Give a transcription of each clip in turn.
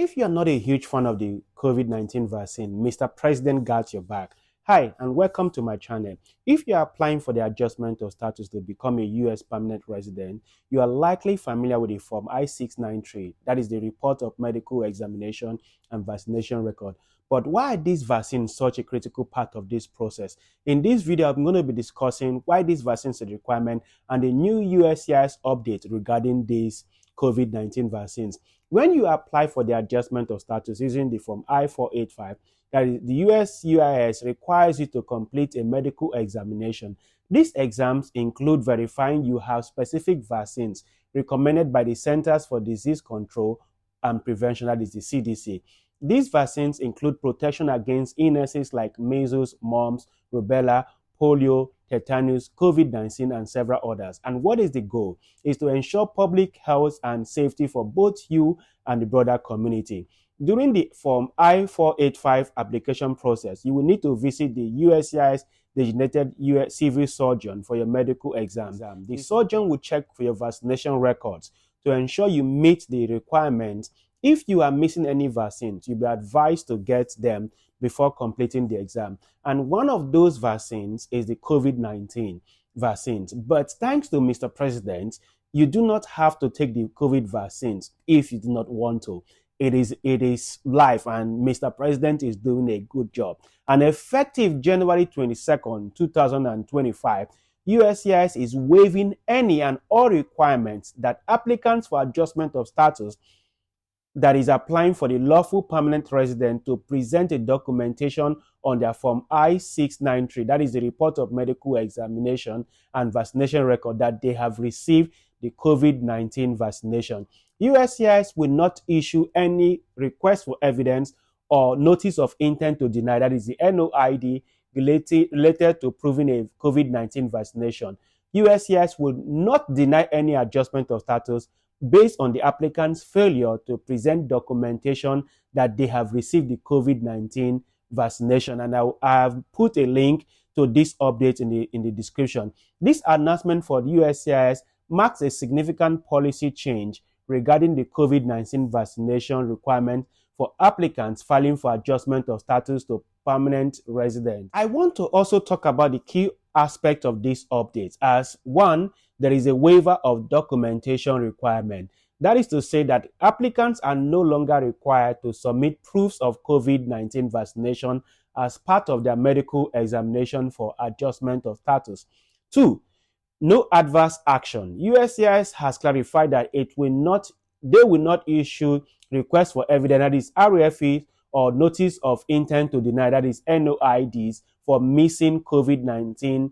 If you are not a huge fan of the COVID-19 vaccine, Mr. President got your back. Hi, and welcome to my channel. If you are applying for the adjustment of status to become a U.S. permanent resident, you are likely familiar with the Form I-693, that is the report of medical examination and vaccination record. But why are these vaccines such a critical part of this process? In this video, I'm going to be discussing why these vaccines are a requirement and the new USCIS update regarding these COVID-19 vaccines. When you apply for the adjustment of status using the Form I-485, that is, the USCIS requires you to complete a medical examination. These exams include verifying you have specific vaccines recommended by the Centers for Disease Control and Prevention, that is the CDC. These vaccines include protection against illnesses like measles, mumps, rubella, polio, tetanus, COVID-19, and several others. And what is the goal? Is to ensure public health and safety for both you and the broader community. During the Form I-485 application process, you will need to visit the USCIS designated US civil surgeon for your medical exam. The surgeon will check for your vaccination records to ensure you meet the requirements. If you are missing any vaccines, you'll be advised to get them before completing the exam. And one of those vaccines is the COVID-19 vaccines. But thanks to Mr. President, you do not have to take the COVID vaccines if you do not want to. It is live, and Mr. President is doing a good job. And effective January 22nd, 2025, USCIS is waiving any and all requirements that applicants for adjustment of status that is applying for the lawful permanent resident to present a documentation on their Form I-693, that is the report of medical examination and vaccination record, that they have received the COVID-19 vaccination. USCIS will not issue any request for evidence or notice of intent to deny, that is the NOID, related to proving a COVID-19 vaccination. USCIS will not deny any adjustment of status based on the applicant's failure to present documentation that they have received the COVID-19 vaccination. And I have put a link to this update in the description. This announcement for the USCIS marks a significant policy change regarding the COVID-19 vaccination requirement for applicants filing for adjustment of status to permanent residents. I want to also talk about the key aspect of this update. As one, there is a waiver of documentation requirement. That is to say that applicants are no longer required to submit proofs of COVID-19 vaccination as part of their medical examination for adjustment of status. Two, no adverse action. USCIS has clarified that they will not issue requests for evidence, that is RFE, or notice of intent to deny, that is NOIDs, for missing COVID-19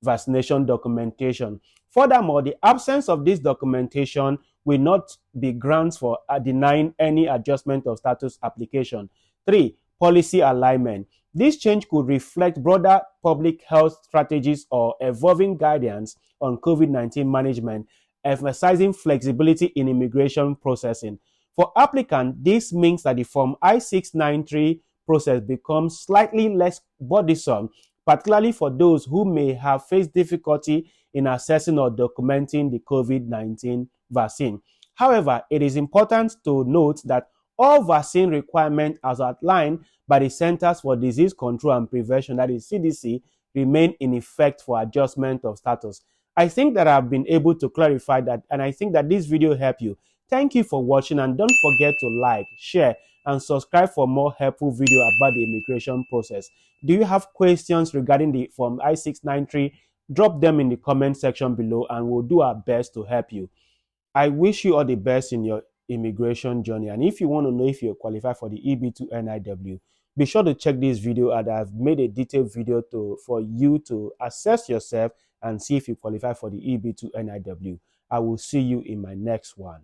vaccination documentation. Furthermore, the absence of this documentation will not be grounds for denying any adjustment of status application. 3. Policy alignment. This change could reflect broader public health strategies or evolving guidance on COVID-19 management, emphasizing flexibility in immigration processing. For applicants, this means that the Form I-693 process becomes slightly less burdensome, particularly for those who may have faced difficulty in assessing or documenting the COVID-19 vaccine. However, it is important to note that all vaccine requirements as outlined by the Centers for Disease Control and Prevention, that is CDC, remain in effect for adjustment of status. I think that I've been able to clarify that, and I think that this video helped you. Thank you for watching, and don't forget to like, share, and subscribe for more helpful video about the immigration process. Do you have questions regarding the Form I-693? Drop them in the comment section below, and we'll do our best to help you. I wish you all the best in your immigration journey. And if you want to know if you qualify for the EB2 NIW, be sure to check this video, and I've made a detailed video for you to assess yourself and see if you qualify for the EB2 NIW. I will see you in my next one.